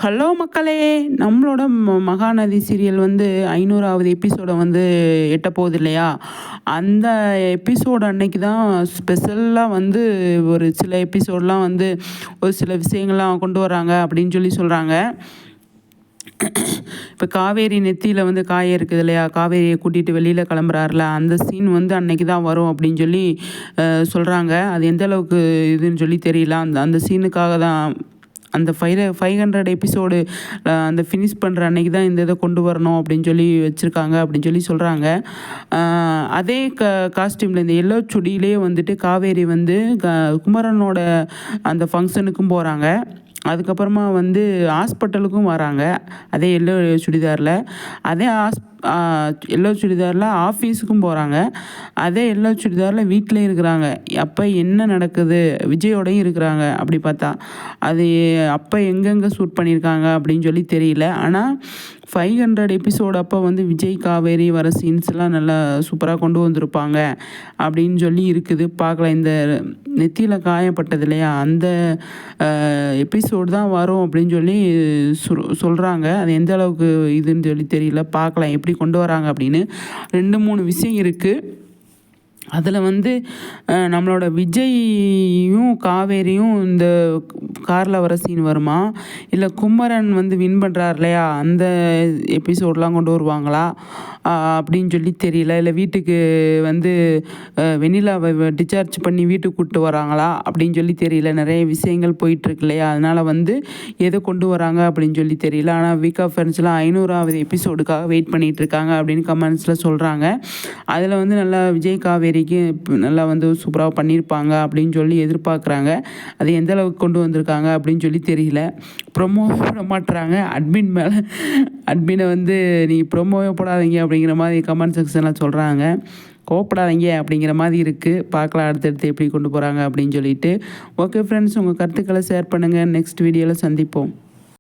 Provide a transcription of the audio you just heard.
Hello மக்களே! நம்மளோட Mahanadi serial வந்து 500வது எபிசோட வந்து எட்டப்போகுது இல்லையா? அந்த எபிசோடு அன்னைக்கு தான் ஸ்பெஷலா வந்து ஒரு சில எபிசோட்லாம் வந்து ஒரு சில விஷயங்கள்லாம் கொண்டு வராங்க அப்படின்னு சொல்லி சொல்கிறாங்க. இப்போ காவேரி நெத்தியில் வந்து காய இருக்குது இல்லையா? காவேரியை கூட்டிகிட்டு வெளியில் கிளம்புறாருல, அந்த சீன் வந்து அன்னைக்கு தான் வரும் அப்படின்னு சொல்லி சொல்கிறாங்க. அது எந்த அளவுக்கு இதுன்னு சொல்லி தெரியல. அந்த அந்த சீனுக்காக தான் அந்த 500 எபிசோடு அந்த ஃபினிஷ் பண்ணுற அன்னைக்கு தான் இந்த இதை கொண்டு வரணும் அப்படின்னு சொல்லி வச்சுருக்காங்க அப்படின்னு சொல்லி சொல்கிறாங்க. அதே காஸ்டியூமில் இந்த எல்லோ சுடியிலே வந்துட்டு காவேரி வந்து குமரனோட அந்த ஃபங்க்ஷனுக்கும் போகிறாங்க. அதுக்கப்புறமா வந்து ஹாஸ்பிட்டலுக்கும் வராங்க. அதே எல்லோ சுடிதாரில். அதே எல்லோ சுடிதாரில் ஆஃபீஸுக்கும் போகிறாங்க. அதே எல்லோ சுடிதாரில் வீட்டிலையும் இருக்கிறாங்க. அப்போ என்ன நடக்குது? விஜயோடையும் இருக்கிறாங்க அப்படி பார்த்தா. அது அப்போ எங்கெங்கே ஷூட் பண்ணியிருக்காங்க அப்படின்னு சொல்லி தெரியல. ஆனால் 500 எபிசோடு அப்போ வந்து விஜய் காவேரி வர சீன்ஸ்லாம் நல்லா சூப்பராக கொண்டு வந்திருப்பாங்க அப்படின்னு சொல்லி இருக்குது. பார்க்கலாம். இந்த நெத்தியில் காயப்பட்டது இல்லையா? அந்த எபிசோடு தான் வரும் அப்படின்னு சொல்லி சொல்கிறாங்க. அது எந்த அளவுக்கு இதுன்னு சொல்லி தெரியல. பார்க்கலாம் எப்படி கொண்டு வராங்க அப்படின்னு. 2-3 விஷயம் இருக்குது. அதில் வந்து நம்மளோட விஜய்யும் காவேரியும் இந்த காரில் வர சீன் வருமா? இல்லை குமரன் வந்து வின் பண்ணுறார் இல்லையா? அந்த எபிசோடெலாம் கொண்டு வருவாங்களா அப்படின்னு சொல்லி தெரியல. இல்லை வீட்டுக்கு வந்து வெண்ணிலாவை டிஸ்சார்ஜ் பண்ணி வீட்டுக்கு கூப்பிட்டு வராங்களா அப்படின்னு சொல்லி தெரியல. நிறைய விஷயங்கள் போயிட்டுருக்கு இல்லையா? அதனால் வந்து எதை கொண்டு வராங்க அப்படின்னு சொல்லி தெரியல. ஆனால் வீக் ஆஃப் ஃப்ரெண்ட்ஸ்லாம் 500வது எபிசோடுக்காக வெயிட் பண்ணிகிட்ருக்காங்க அப்படின்னு கமெண்ட்ஸில் சொல்கிறாங்க. அதில் வந்து நல்லா விஜய் காவேரிக்கு நல்லா வந்து சூப்பராக பண்ணியிருப்பாங்க அப்படின்னு சொல்லி எதிர்பார்க்குறாங்க. அது எந்த அளவுக்கு கொண்டு வந்திருக்காங்க அப்படின்னு சொல்லி தெரியல. ப்ரொமோவே போட மாட்டுறாங்க. அட்மினை வந்து நீங்கள் ப்ரொமோவே போடாதீங்க அப்படிங்கிற மாதிரி கமெண்ட் செக்ஷனில் சொல்கிறாங்க. கோவப்படாதீங்க அப்படிங்கிற மாதிரி இருக்குது. பார்க்கலாம் அடுத்தடுத்து எப்படி கொண்டு போகிறாங்க அப்படின்னு சொல்லிட்டு. ஓகே ஃப்ரெண்ட்ஸ், உங்கள் கருத்துக்களை ஷேர் பண்ணுங்கள். நெக்ஸ்ட் வீடியோவில் சந்திப்போம்.